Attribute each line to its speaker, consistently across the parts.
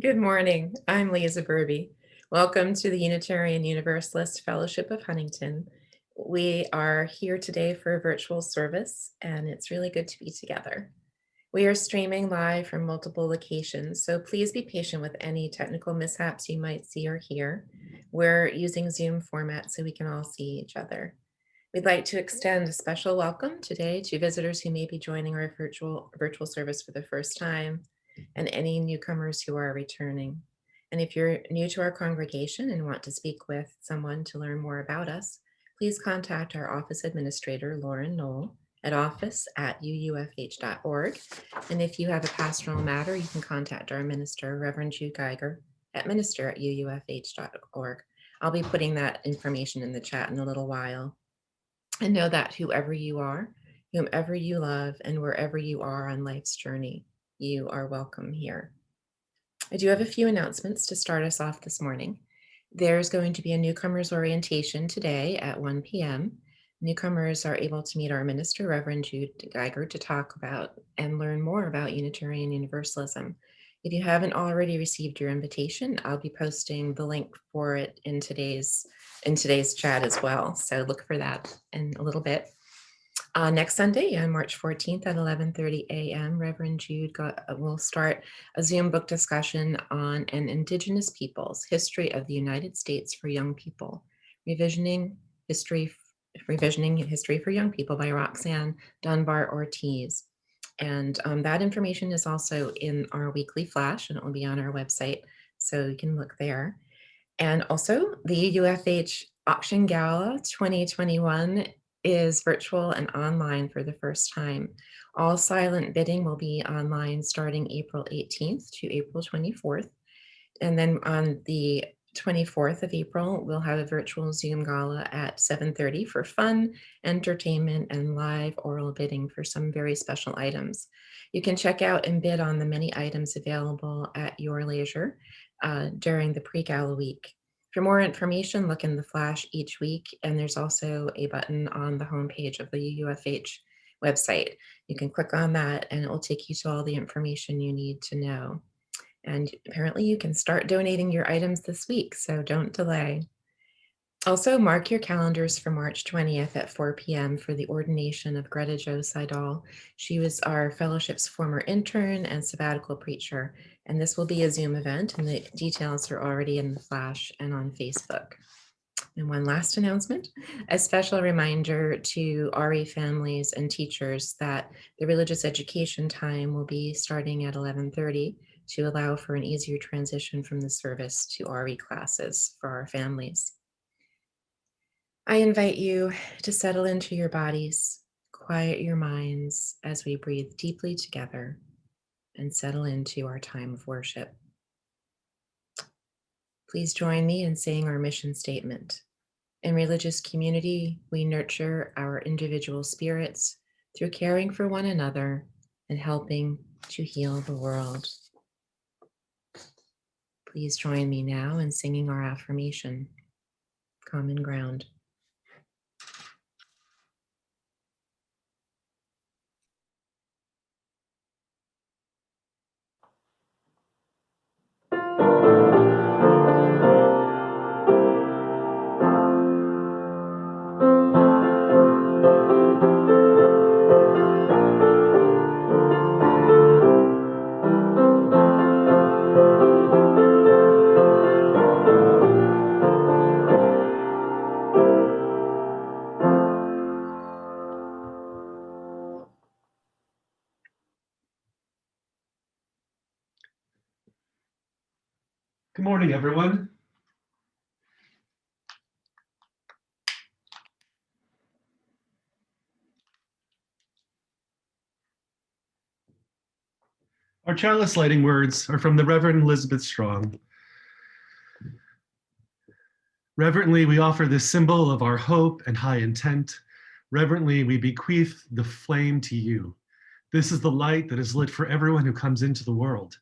Speaker 1: Good morning. I'm Lisa Burby. Welcome to the Unitarian Universalist Fellowship of Huntington. We are here today for a virtual service, and it's really good to be together. We are streaming live from multiple locations, so please be patient with any technical mishaps you might see or hear. We're using Zoom format so we can all see each other. We'd like to extend a special welcome today to visitors who may be joining our virtual service for the first time, and any newcomers who are returning. And if you're new to our congregation and want to speak with someone to learn more about us, please contact our office administrator, Lauren Knoll, at office@uufh.org. And if you have a pastoral matter, you can contact our minister, Reverend Jude Geiger, at minister@uufh.org. I'll be putting that information in the chat in a little while. And know that whoever you are, whomever you love, and wherever you are on life's journey, you are welcome here. I do have a few announcements to start us off this morning. There's going to be a newcomers orientation today at 1 p.m. Newcomers are able to meet our minister, Reverend Jude Geiger, to talk about and learn more about Unitarian Universalism. If you haven't already received your invitation, I'll be posting the link for it in today's chat as well. So look for that in a little bit. Next Sunday, on March 14th at 11:30 a.m., Reverend Jude will start a Zoom book discussion on an Indigenous Peoples History of the United States for Young People, Revisioning History for Young People by Roxanne Dunbar Ortiz. And that information is also in our weekly flash, and it will be on our website, so you can look there. And also, the UFH Auction Gala 2021 is virtual and online for the first time. All silent bidding will be online starting April 18th to April 24th. And then on the 24th of April, we'll have a virtual Zoom gala at 7:30 for fun, entertainment, and live oral bidding for some very special items. You can check out and bid on the many items available at your leisure during the pre-gala week. For more information, look in the flash each week, and there's also a button on the homepage of the UFH website. You can click on that, and it will take you to all the information you need to know. And apparently you can start donating your items this week, so don't delay. Also, mark your calendars for March 20th at 4 p.m. for the ordination of Greta Jo Seidel. She was our fellowship's former intern and sabbatical preacher, and this will be a Zoom event, and the details are already in the flash and on Facebook. And one last announcement, a special reminder to RE families and teachers that the religious education time will be starting at 11:30 to allow for an easier transition from the service to RE classes for our families. I invite you to settle into your bodies, quiet your minds as we breathe deeply together and settle into our time of worship. Please join me in saying our mission statement. In religious community, we nurture our individual spirits through caring for one another and helping to heal the world. Please join me now in singing our affirmation, Common Ground.
Speaker 2: Good morning, everyone. Our chalice lighting words are from the Reverend Elizabeth Strong. Reverently, we offer this symbol of our hope and high intent. Reverently, we bequeath the flame to you. This is the light that is lit for everyone who comes into the world.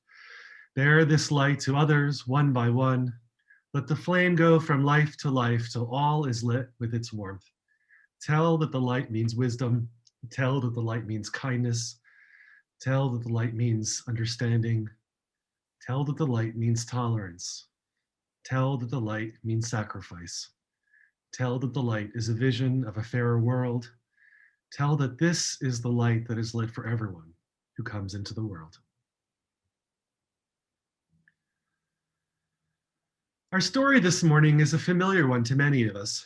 Speaker 2: Bear this light to others one by one. Let the flame go from life to life till all is lit with its warmth. Tell that the light means wisdom. Tell that the light means kindness. Tell that the light means understanding. Tell that the light means tolerance. Tell that the light means sacrifice. Tell that the light is a vision of a fairer world. Tell that this is the light that is lit for everyone who comes into the world. Our story this morning is a familiar one to many of us.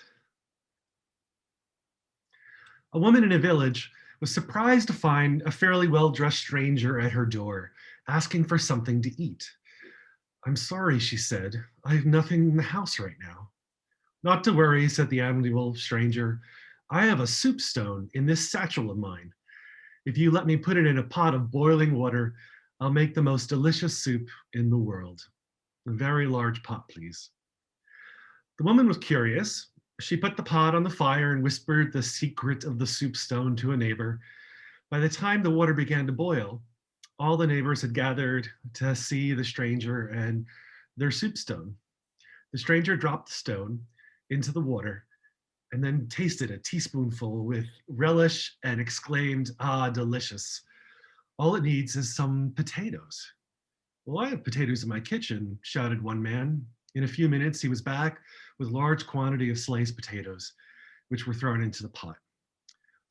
Speaker 2: A woman in a village was surprised to find a fairly well-dressed stranger at her door, asking for something to eat. "I'm sorry," she said, "I have nothing in the house right now." "Not to worry," said the amiable stranger. "I have a soup stone in this satchel of mine. If you let me put it in a pot of boiling water, I'll make the most delicious soup in the world. A very large pot, please." The woman was curious. She put the pot on the fire and whispered the secret of the soup stone to a neighbor. By the time the water began to boil, all the neighbors had gathered to see the stranger and their soup stone. The stranger dropped the stone into the water and then tasted a teaspoonful with relish and exclaimed, "Ah, delicious. All it needs is some potatoes." "Well, I have potatoes in my kitchen," shouted one man. In a few minutes, he was back with a large quantity of sliced potatoes, which were thrown into the pot.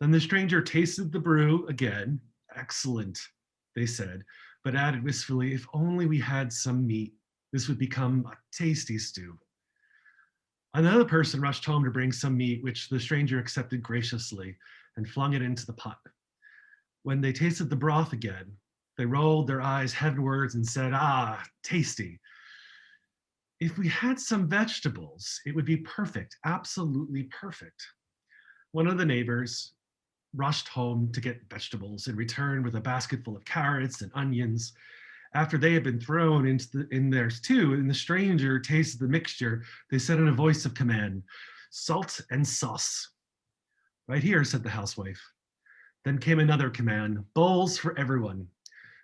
Speaker 2: Then the stranger tasted the brew again. "Excellent," they said, but added wistfully, "If only we had some meat, this would become a tasty stew." Another person rushed home to bring some meat, which the stranger accepted graciously and flung it into the pot. When they tasted the broth again, they rolled their eyes heavenwards and said, "Ah, tasty. If we had some vegetables, it would be perfect, absolutely perfect." One of the neighbors rushed home to get vegetables and returned with a basket full of carrots and onions. After they had been thrown in theirs too, and the stranger tasted the mixture, they said in a voice of command, "Salt and sauce." "Right here," said the housewife. Then came another command, "Bowls for everyone."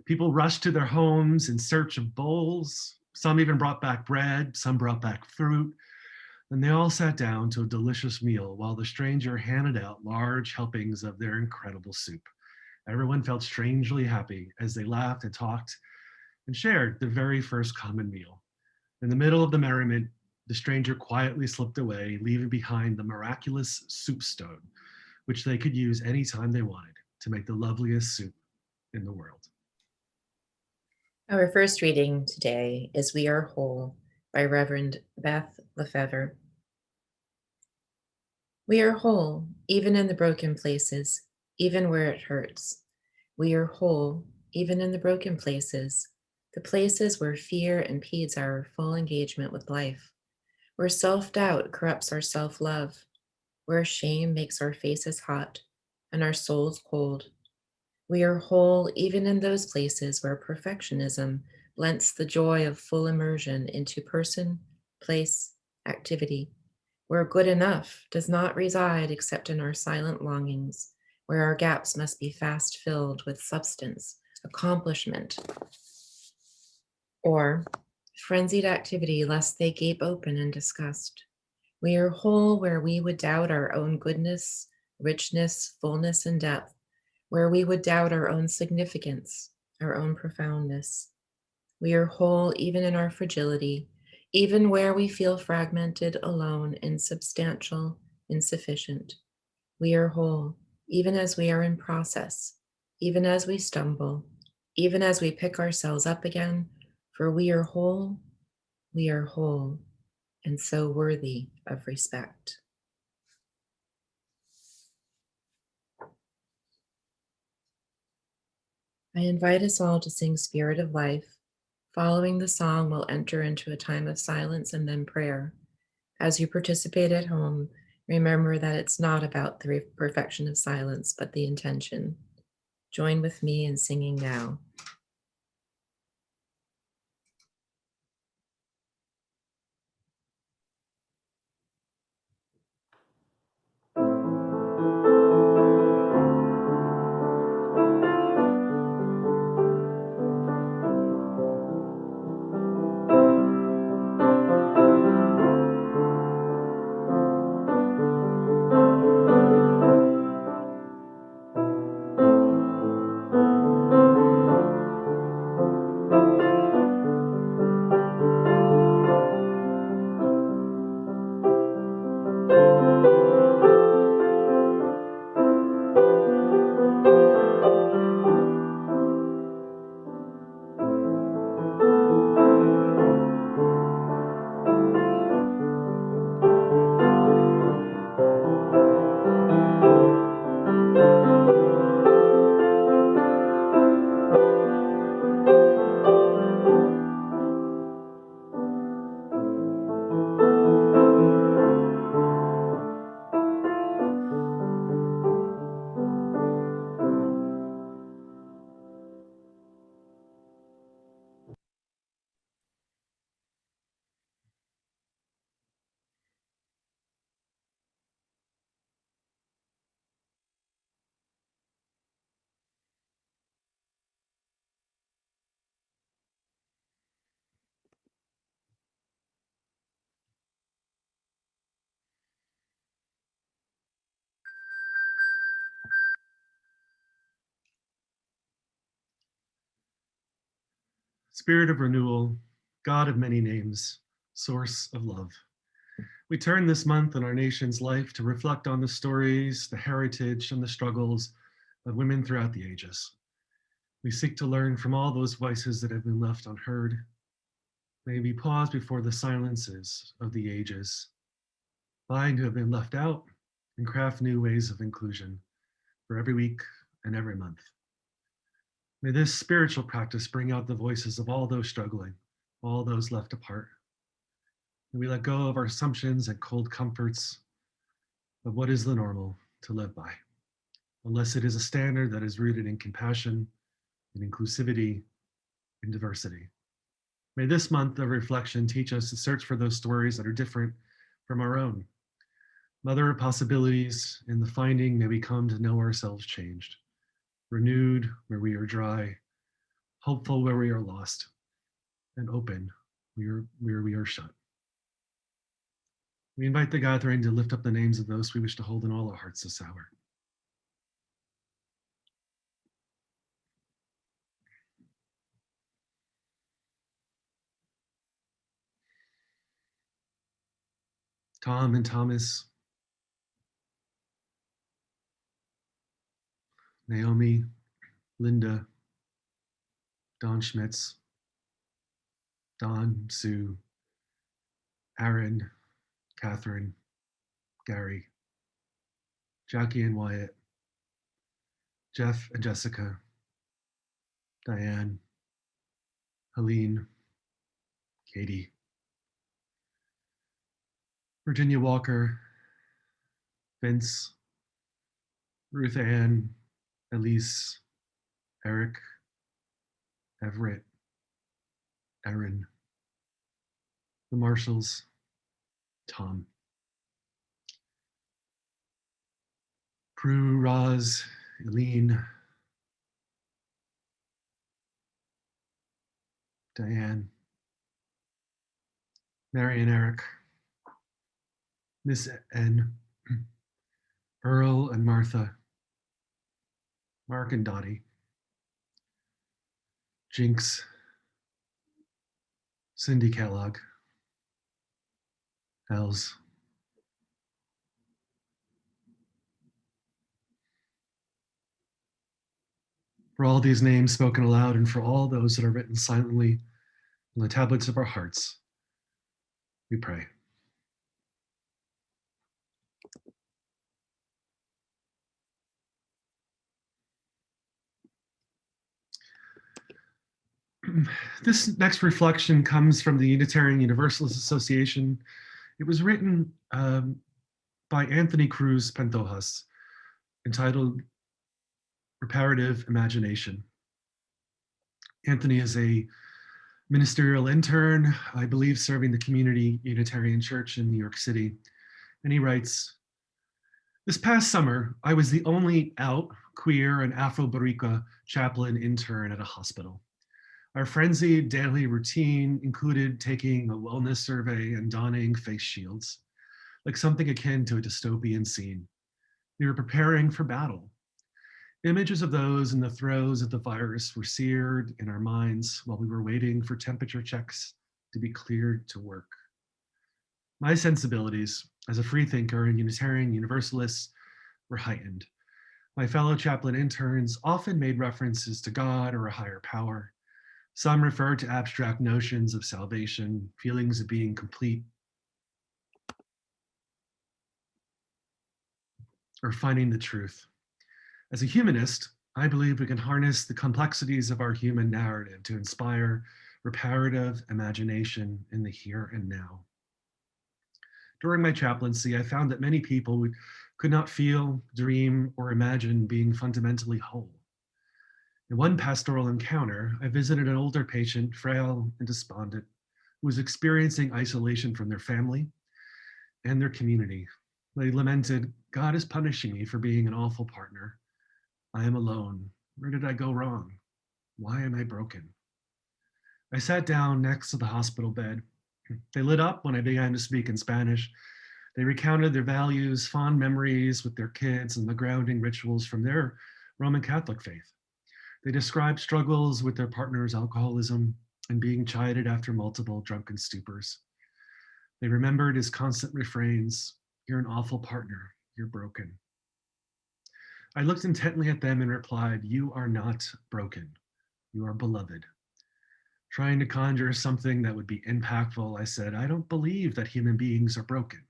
Speaker 2: People rushed to their homes in search of bowls. Some even brought back bread, some brought back fruit. And they all sat down to a delicious meal while the stranger handed out large helpings of their incredible soup. Everyone felt strangely happy as they laughed and talked and shared the very first common meal. In the middle of the merriment, the stranger quietly slipped away, leaving behind the miraculous soup stone, which they could use anytime they wanted to make the loveliest soup in the world.
Speaker 1: Our first reading today is We Are Whole by Reverend Beth Lefevre. We are whole, even in the broken places, even where it hurts. We are whole, even in the broken places, the places where fear impedes our full engagement with life, where self-doubt corrupts our self-love, where shame makes our faces hot and our souls cold. We are whole even in those places where perfectionism blends the joy of full immersion into person, place, activity, where good enough does not reside except in our silent longings, where our gaps must be fast filled with substance, accomplishment, or frenzied activity lest they gape open in disgust. We are whole where we would doubt our own goodness, richness, fullness, and depth, where we would doubt our own significance, our own profoundness. We are whole even in our fragility, even where we feel fragmented, alone, insubstantial, insufficient. We are whole even as we are in process, even as we stumble, even as we pick ourselves up again, for we are whole, and so worthy of respect. I invite us all to sing Spirit of Life. Following the song, we'll enter into a time of silence and then prayer. As you participate at home, remember that it's not about the perfection of silence, but the intention. Join with me in singing now.
Speaker 2: Spirit of renewal, God of many names, source of love. We turn this month in our nation's life to reflect on the stories, the heritage, and the struggles of women throughout the ages. We seek to learn from all those voices that have been left unheard. May we pause before the silences of the ages, find who have been left out, and craft new ways of inclusion for every week and every month. May this spiritual practice bring out the voices of all those struggling, all those left apart. May we let go of our assumptions and cold comforts of what is the normal to live by, unless it is a standard that is rooted in compassion, in inclusivity, and diversity. May this month of reflection teach us to search for those stories that are different from our own. Mother of possibilities, in the finding may we come to know ourselves changed, renewed where we are dry, hopeful where we are lost, and open where we are shut. We invite the gathering to lift up the names of those we wish to hold in all our hearts this hour. Tom and Thomas, Naomi, Linda, Don Schmitz, Don, Sue, Aaron, Catherine, Gary, Jackie and Wyatt, Jeff and Jessica, Diane, Helene, Katie, Virginia Walker, Vince, Ruth Ann, Elise, Eric, Everett, Erin, the Marshalls, Tom. Prue, Roz, Eileen, Diane, Mary and Eric, Miss N, Earl and Martha, Mark and Dottie, Jinx, Cindy Kellogg, Els, for all these names spoken aloud and for all those that are written silently on the tablets of our hearts, we pray. This next reflection comes from the Unitarian Universalist Association. It was written by Anthony Cruz Pantojas, entitled Reparative Imagination. Anthony is a ministerial intern, I believe serving the Community Unitarian Church in New York City. And he writes, "This past summer, I was the only out, queer, and Afro-Boricua chaplain intern at a hospital. Our frenzied daily routine included taking a wellness survey and donning face shields, like something akin to a dystopian scene. We were preparing for battle. Images of those in the throes of the virus were seared in our minds while we were waiting for temperature checks to be cleared to work. My sensibilities as a free thinker and Unitarian Universalist were heightened. My fellow chaplain interns often made references to God or a higher power. Some referred to abstract notions of salvation, feelings of being complete, or finding the truth. As a humanist, I believe we can harness the complexities of our human narrative to inspire reparative imagination in the here and now. During my chaplaincy, I found that many people could not feel, dream, or imagine being fundamentally whole. In one pastoral encounter, I visited an older patient, frail and despondent, who was experiencing isolation from their family and their community. They lamented, "God is punishing me for being an awful partner. I am alone. Where did I go wrong? Why am I broken?" I sat down next to the hospital bed. They lit up when I began to speak in Spanish. They recounted their values, fond memories with their kids, and the grounding rituals from their Roman Catholic faith. They described struggles with their partner's alcoholism, and being chided after multiple drunken stupors. They remembered his constant refrains, "You're an awful partner, you're broken." I looked intently at them and replied, "You are not broken, you are beloved." Trying to conjure something that would be impactful, I said, "I don't believe that human beings are broken.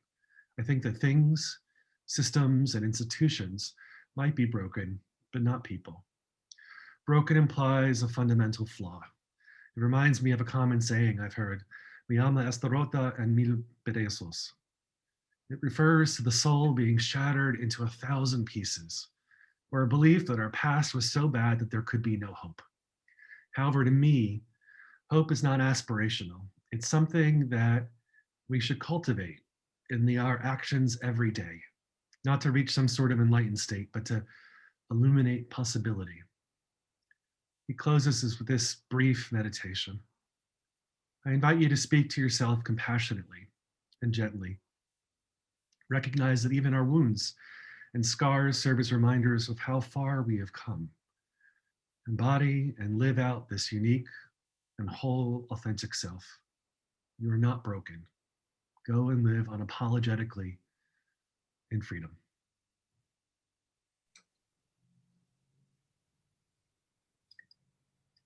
Speaker 2: I think that things, systems, and institutions might be broken, but not people. Broken implies a fundamental flaw. It reminds me of a common saying I've heard, mi alma está rota en mil pedazos." It refers to the soul being shattered into 1,000 pieces, or a belief that our past was so bad that there could be no hope. However, to me, hope is not aspirational. It's something that we should cultivate in our actions every day, not to reach some sort of enlightened state, but to illuminate possibility. He closes us with this brief meditation. I invite you to speak to yourself compassionately and gently. Recognize that even our wounds and scars serve as reminders of how far we have come. Embody and live out this unique and whole, authentic self. You are not broken. Go and live unapologetically in freedom.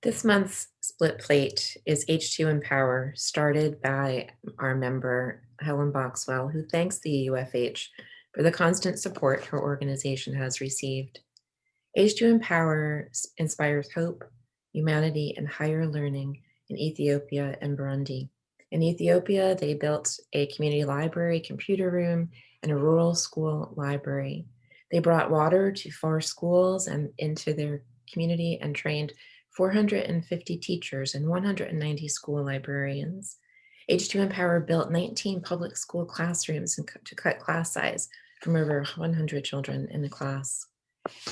Speaker 1: This month's split plate is H2 Empower, started by our member Helen Boxwell, who thanks the UFH for the constant support her organization has received. H2 Empower inspires hope, humanity, and higher learning in Ethiopia and Burundi. In Ethiopia, they built a community library, computer room, and a rural school library. They brought water to 4 schools and into their community and trained 450 teachers and 190 school librarians. H2 Empower built 19 public school classrooms to cut class size from over 100 children in a class.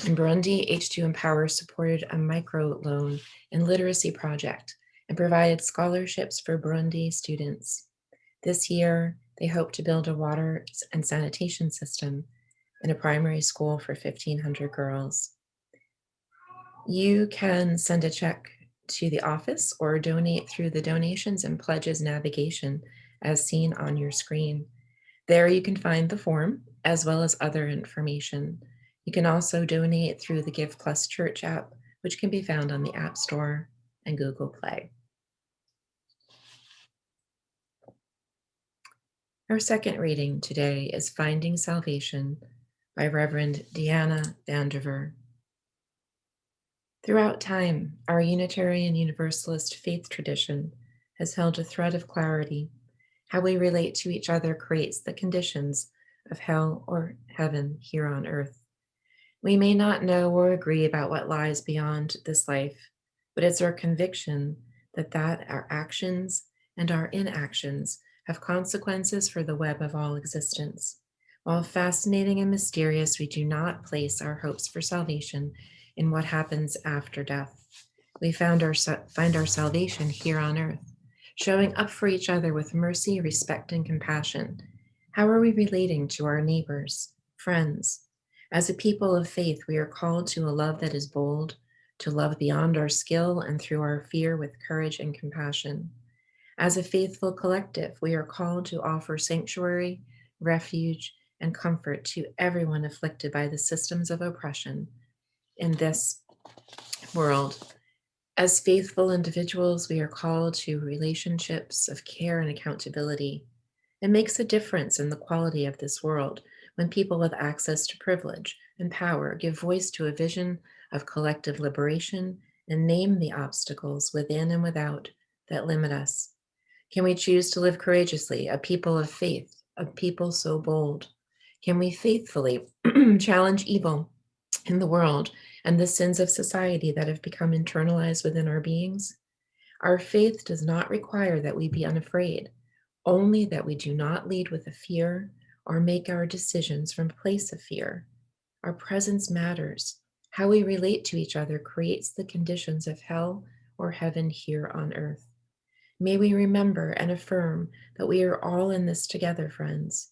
Speaker 1: In Burundi, H2 Empower supported a microloan and literacy project and provided scholarships for Burundi students. This year, they hope to build a water and sanitation system in a primary school for 1,500 girls. You can send a check to the office or donate through the donations and pledges navigation as seen on your screen. There you can find the form as well as other information. You can also donate through the Give Plus Church app, which can be found on the App Store and Google Play. Our second reading today is Finding Salvation by Reverend Deanna Vandiver. Throughout time, our Unitarian Universalist faith tradition has held a thread of clarity. How we relate to each other creates the conditions of hell or heaven here on earth. We may not know or agree about what lies beyond this life, but it's our conviction that our actions and our inactions have consequences for the web of all existence. While fascinating and mysterious, we do not place our hopes for salvation in what happens after death. We find our salvation here on earth, showing up for each other with mercy, respect, and compassion. How are we relating to our neighbors, friends? As a people of faith, we are called to a love that is bold, to love beyond our skill and through our fear with courage and compassion. As a faithful collective, we are called to offer sanctuary, refuge, and comfort to everyone afflicted by the systems of oppression in this world. As faithful individuals, we are called to relationships of care and accountability. It makes a difference in the quality of this world when people with access to privilege and power give voice to a vision of collective liberation and name the obstacles within and without that limit us. Can we choose to live courageously, a people of faith, a people so bold? Can we faithfully challenge evil in the world and the sins of society that have become internalized within our beings? Our faith does not require that we be unafraid, only that we do not lead with a fear or make our decisions from a place of fear. Our presence matters. How we relate to each other creates the conditions of hell or heaven here on earth. May we remember and affirm that we are all in this together, friends.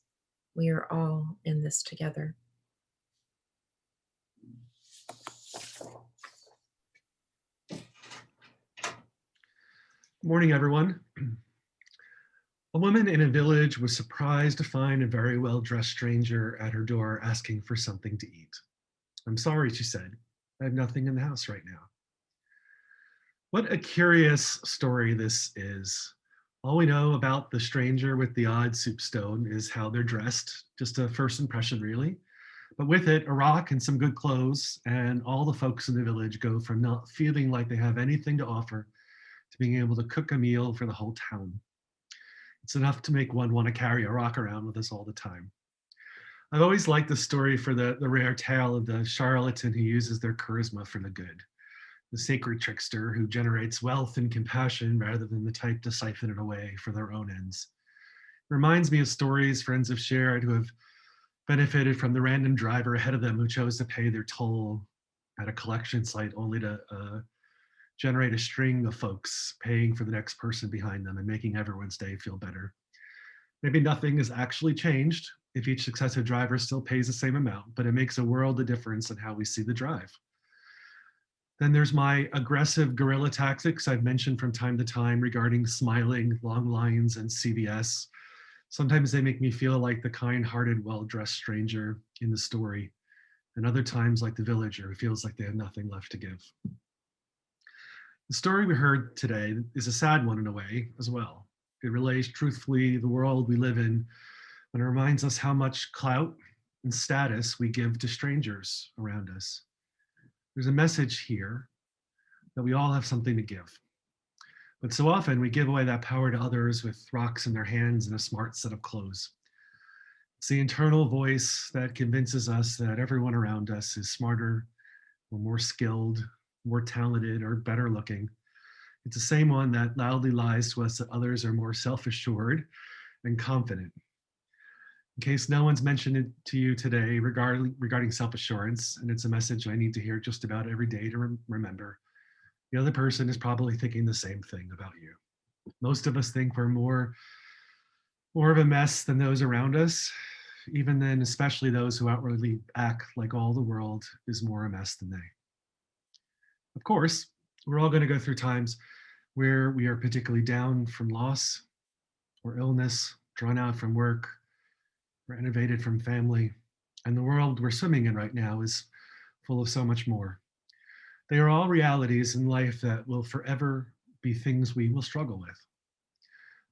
Speaker 1: We are all in this together.
Speaker 2: Morning, everyone. A woman in a village was surprised to find a very well-dressed stranger at her door asking for something to eat. "I'm sorry," she said. "I have nothing in the house right now." What a curious story this is. All we know about the stranger with the odd soup stone is how they're dressed, just a first impression, really. But with it, a rock and some good clothes, and all the folks in the village go from not feeling like they have anything to offer to being able to cook a meal for the whole town. It's enough to make one want to carry a rock around with us all the time. I've always liked the story for the rare tale of the charlatan who uses their charisma for the good, the sacred trickster who generates wealth and compassion rather than the type to siphon it away for their own ends. It reminds me of stories friends have shared who have benefited from the random driver ahead of them who chose to pay their toll at a collection site only to generate a string of folks paying for the next person behind them and making everyone's day feel better. Maybe nothing has actually changed if each successive driver still pays the same amount, but it makes a world of difference in how we see the drive. Then there's my aggressive guerrilla tactics I've mentioned from time to time regarding smiling, long lines, and CVS. Sometimes they make me feel like the kind-hearted, well-dressed stranger in the story, and other times like the villager who feels like they have nothing left to give. The story we heard today is a sad one in a way as well. It relays truthfully the world we live in, and it reminds us how much clout and status we give to strangers around us. There's a message here that we all have something to give. But so often we give away that power to others with rocks in their hands and a smart set of clothes. It's the internal voice that convinces us that everyone around us is smarter or more skilled, more talented, or better looking. It's the same one that loudly lies to us that others are more self-assured and confident. In case no one's mentioned it to you today regarding self-assurance, and it's a message I need to hear just about every day to remember, the other person is probably thinking the same thing about you. Most of us think we're more of a mess than those around us, even then, especially those who outwardly act like all the world is more a mess than they. Of course, we're all going to go through times where we are particularly down from loss or illness, drawn out from work, or innovated from family, and the world we're swimming in right now is full of so much more. They are all realities in life that will forever be things we will struggle with.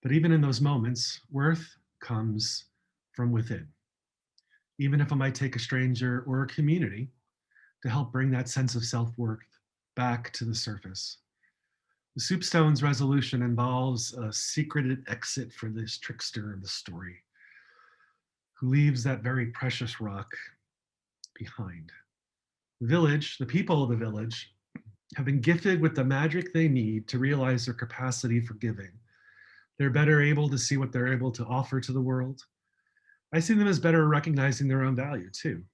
Speaker 2: But even in those moments, worth comes from within. Even if it might take a stranger or a community to help bring that sense of self-worth back to the surface. The Soupstone's resolution involves a secreted exit for this trickster of the story, who leaves that very precious rock behind. The village, the people of the village, have been gifted with the magic they need to realize their capacity for giving. They're better able to see what they're able to offer to the world. I see them as better recognizing their own value too.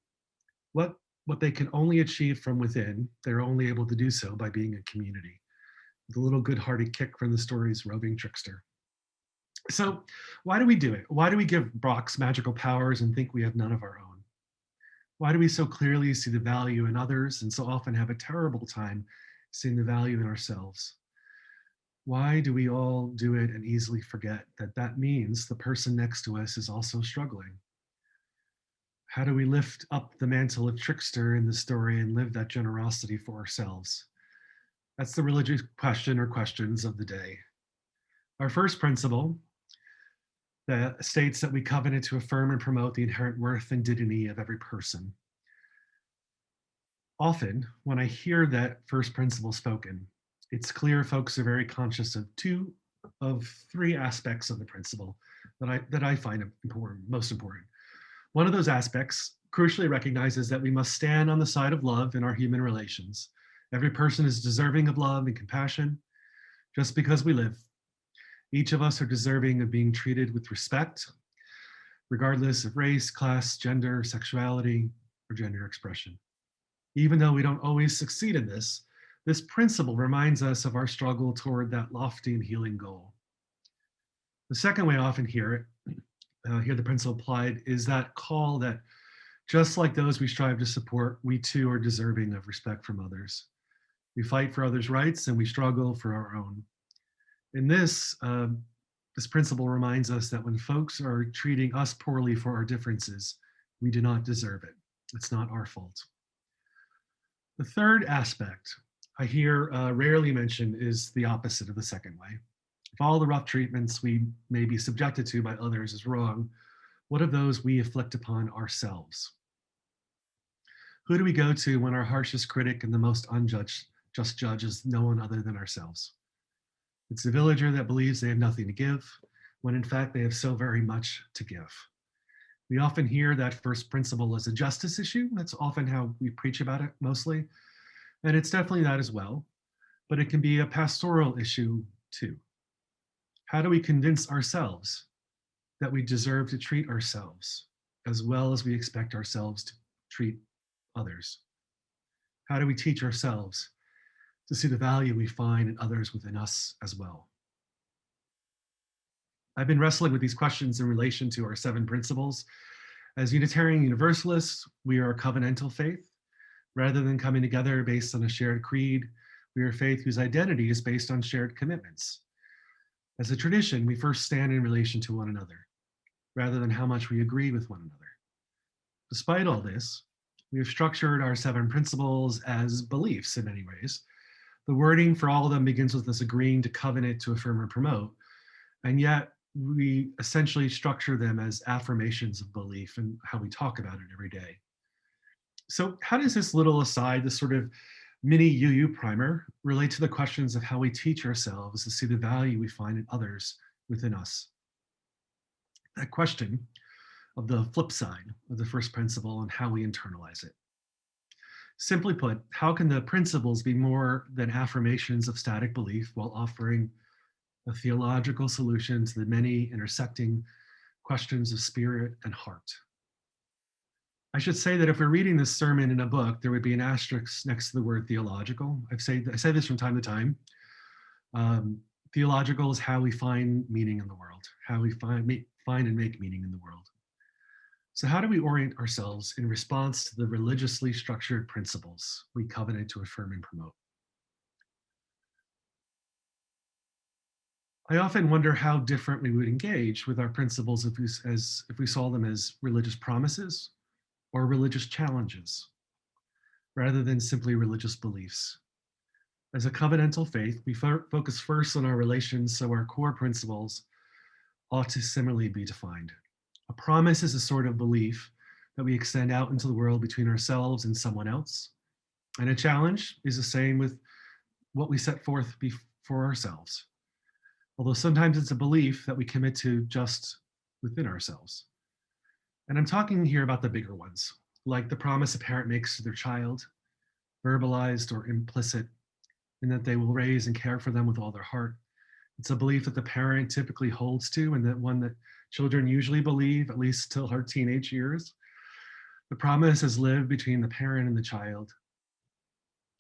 Speaker 2: What they can only achieve from within, they're only able to do so by being a community. The little good-hearted kick from the story's roving trickster. So why do we do it? Why do we give Brock's magical powers and think we have none of our own? Why do we so clearly see the value in others and so often have a terrible time seeing the value in ourselves? Why do we all do it and easily forget that that means the person next to us is also struggling? How do we lift up the mantle of trickster in the story and live that generosity for ourselves? That's the religious question or questions of the day. Our first principle that states that we covenant to affirm and promote the inherent worth and dignity of every person. Often, when I hear that first principle spoken, it's clear folks are very conscious of two of three aspects of the principle that I find important, most important. One of those aspects crucially recognizes that we must stand on the side of love in our human relations. Every person is deserving of love and compassion just because we live. Each of us are deserving of being treated with respect, regardless of race, class, gender, sexuality, or gender expression. Even though we don't always succeed in this, this principle reminds us of our struggle toward that lofty and healing goal. The second way I often hear the principle applied is that call that just like those we strive to support, we too are deserving of respect from others. We fight for others' rights and we struggle for our own. In this principle reminds us that when folks are treating us poorly for our differences, we do not deserve it. It's not our fault. The third aspect I hear rarely mentioned is the opposite of the second way. If all the rough treatments we may be subjected to by others is wrong, what of those we inflict upon ourselves? Who do we go to when our harshest critic and the most unjust just judge is no one other than ourselves? It's the villager that believes they have nothing to give, when in fact they have so very much to give. We often hear that first principle as a justice issue. That's often how we preach about it mostly. And it's definitely that as well, but it can be a pastoral issue too. How do we convince ourselves that we deserve to treat ourselves as well as we expect ourselves to treat others? How do we teach ourselves to see the value we find in others within us as well? I've been wrestling with these questions in relation to our 7 principles. As Unitarian Universalists, we are a covenantal faith. Rather than coming together based on a shared creed, we are a faith whose identity is based on shared commitments. As a tradition, we first stand in relation to one another, rather than how much we agree with one another. Despite all this, we have structured our 7 principles as beliefs in many ways. The wording for all of them begins with us agreeing to covenant, to affirm, or promote, and yet we essentially structure them as affirmations of belief and how we talk about it every day. So how does this little aside, this sort of mini UU primer, relate to the questions of how we teach ourselves to see the value we find in others within us? That question of the flip side of the first principle and how we internalize it. Simply put, how can the principles be more than affirmations of static belief while offering a theological solution to the many intersecting questions of spirit and heart? I should say that if we're reading this sermon in a book, there would be an asterisk next to the word theological. I say this from time to time. Theological is how we find meaning in the world, how we find and make meaning in the world. So how do we orient ourselves in response to the religiously structured principles we covenant to affirm and promote? I often wonder how different we would engage with our principles if we saw them as religious promises or religious challenges, rather than simply religious beliefs. As a covenantal faith, we focus first on our relations, so our core principles ought to similarly be defined. A promise is a sort of belief that we extend out into the world between ourselves and someone else. And a challenge is the same with what we set forth for ourselves. Although sometimes it's a belief that we commit to just within ourselves. And I'm talking here about the bigger ones, like the promise a parent makes to their child, verbalized or implicit, in that they will raise and care for them with all their heart. It's a belief that the parent typically holds to, and that one that children usually believe, at least till our teenage years. The promise is lived between the parent and the child.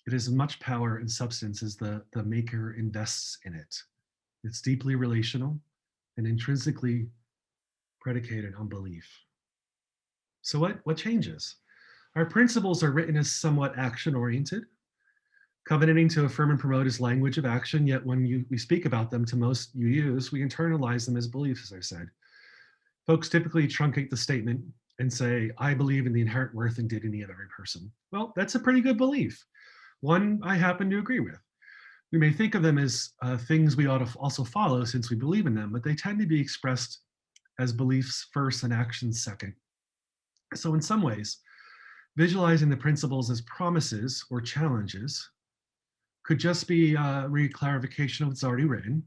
Speaker 2: It has as much power and substance as the maker invests in it. It's deeply relational and intrinsically predicated on belief. So what changes? Our principles are written as somewhat action-oriented. Covenanting to affirm and promote is language of action, yet when we speak about them to most UUs, we internalize them as beliefs, as I said. Folks typically truncate the statement and say, I believe in the inherent worth and dignity of every person. Well, that's a pretty good belief. One I happen to agree with. We may think of them as things we ought to also follow since we believe in them, but they tend to be expressed as beliefs first and actions second. So in some ways, visualizing the principles as promises or challenges could just be a re-clarification of what's already written.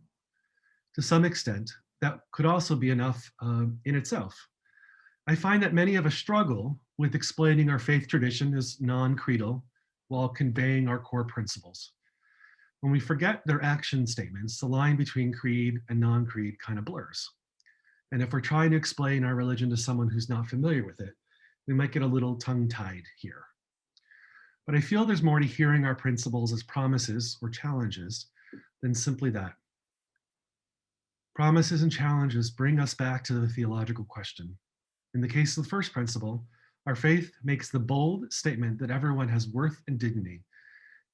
Speaker 2: To some extent, that could also be enough in itself. I find that many of us struggle with explaining our faith tradition as non-creedal while conveying our core principles. When we forget their action statements, the line between creed and non-creed kind of blurs. And if we're trying to explain our religion to someone who's not familiar with it, we might get a little tongue-tied here. But I feel there's more to hearing our principles as promises or challenges than simply that. Promises and challenges bring us back to the theological question. In the case of the first principle, our faith makes the bold statement that everyone has worth and dignity,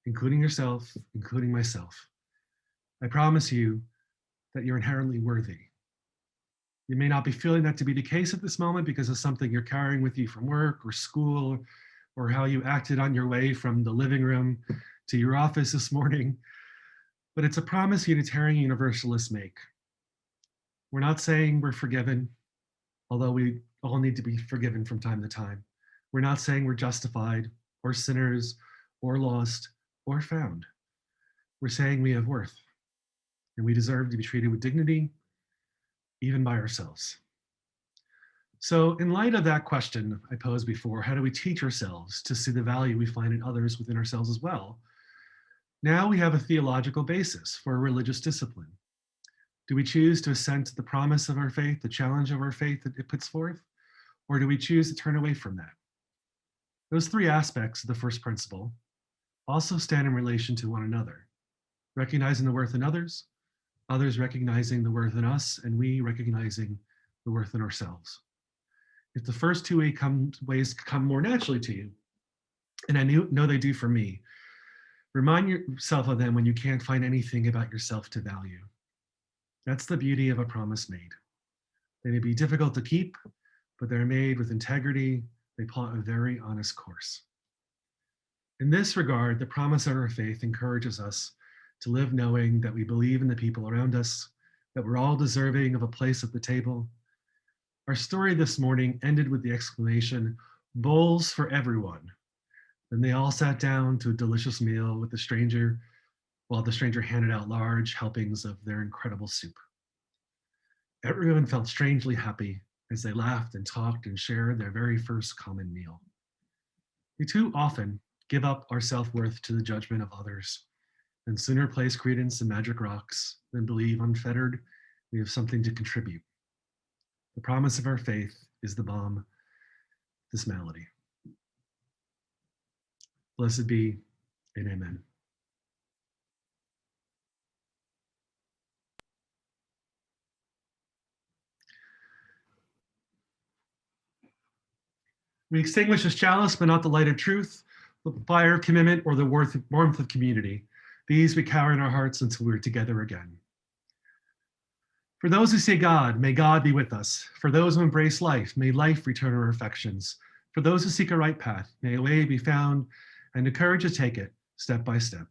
Speaker 2: including yourself, including myself. I promise you that you're inherently worthy. You may not be feeling that to be the case at this moment because of something you're carrying with you from work or school, or how you acted on your way from the living room to your office this morning. But it's a promise Unitarian Universalists make. We're not saying we're forgiven, although we all need to be forgiven from time to time. We're not saying we're justified or sinners or lost or found. We're saying we have worth and we deserve to be treated with dignity, even by ourselves. So, in light of that question I posed before, how do we teach ourselves to see the value we find in others within ourselves as well? Now we have a theological basis for a religious discipline. Do we choose to assent to the promise of our faith, the challenge of our faith that it puts forth? Or do we choose to turn away from that? Those three aspects of the first principle also stand in relation to one another, recognizing the worth in others, others recognizing the worth in us, and we recognizing the worth in ourselves. If the first two ways come more naturally to you, and I know they do for me, remind yourself of them when you can't find anything about yourself to value. That's the beauty of a promise made. They may be difficult to keep, but they're made with integrity. They plot a very honest course. In this regard, the promise of our faith encourages us to live knowing that we believe in the people around us, that we're all deserving of a place at the table. Our story this morning ended with the exclamation, "Bowls for everyone." Then they all sat down to a delicious meal with the stranger, while the stranger handed out large helpings of their incredible soup. Everyone felt strangely happy as they laughed and talked and shared their very first common meal. We too often give up our self-worth to the judgment of others, and sooner place credence in magic rocks than believe unfettered we have something to contribute. The promise of our faith is the balm of this malady. Blessed be and amen. We extinguish this chalice, but not the light of truth, the fire of commitment, or the warmth of community. These we carry in our hearts until we're together again. For those who say God, may God be with us. For those who embrace life, may life return our affections. For those who seek a right path, may a way be found and the courage to take it step by step.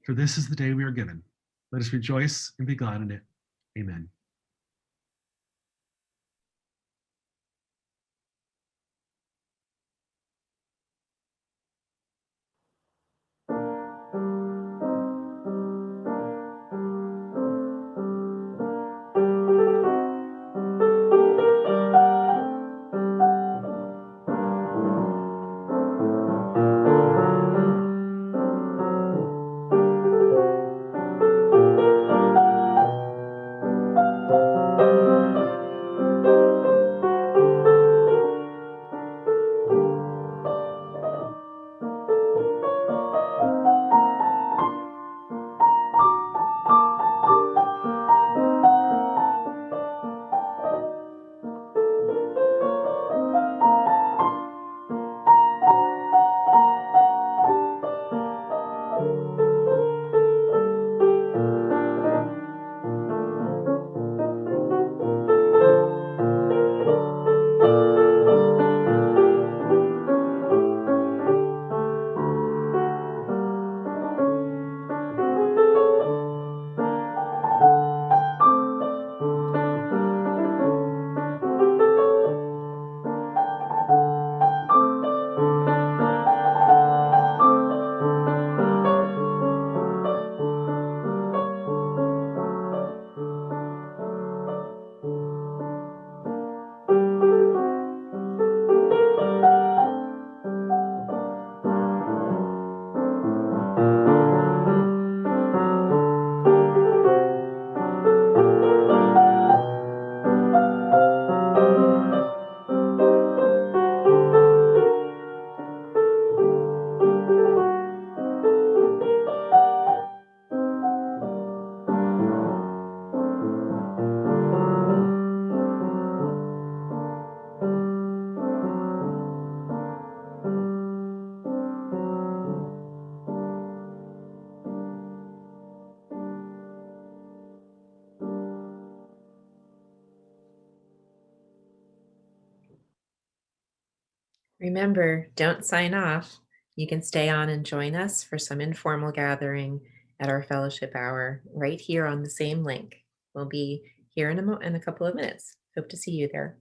Speaker 2: For this is the day we are given. Let us rejoice and be glad in it. Amen.
Speaker 1: Remember, don't sign off. You can stay on and join us for some informal gathering at our fellowship hour right here on the same link. We'll be here in a couple of minutes. Hope to see you there.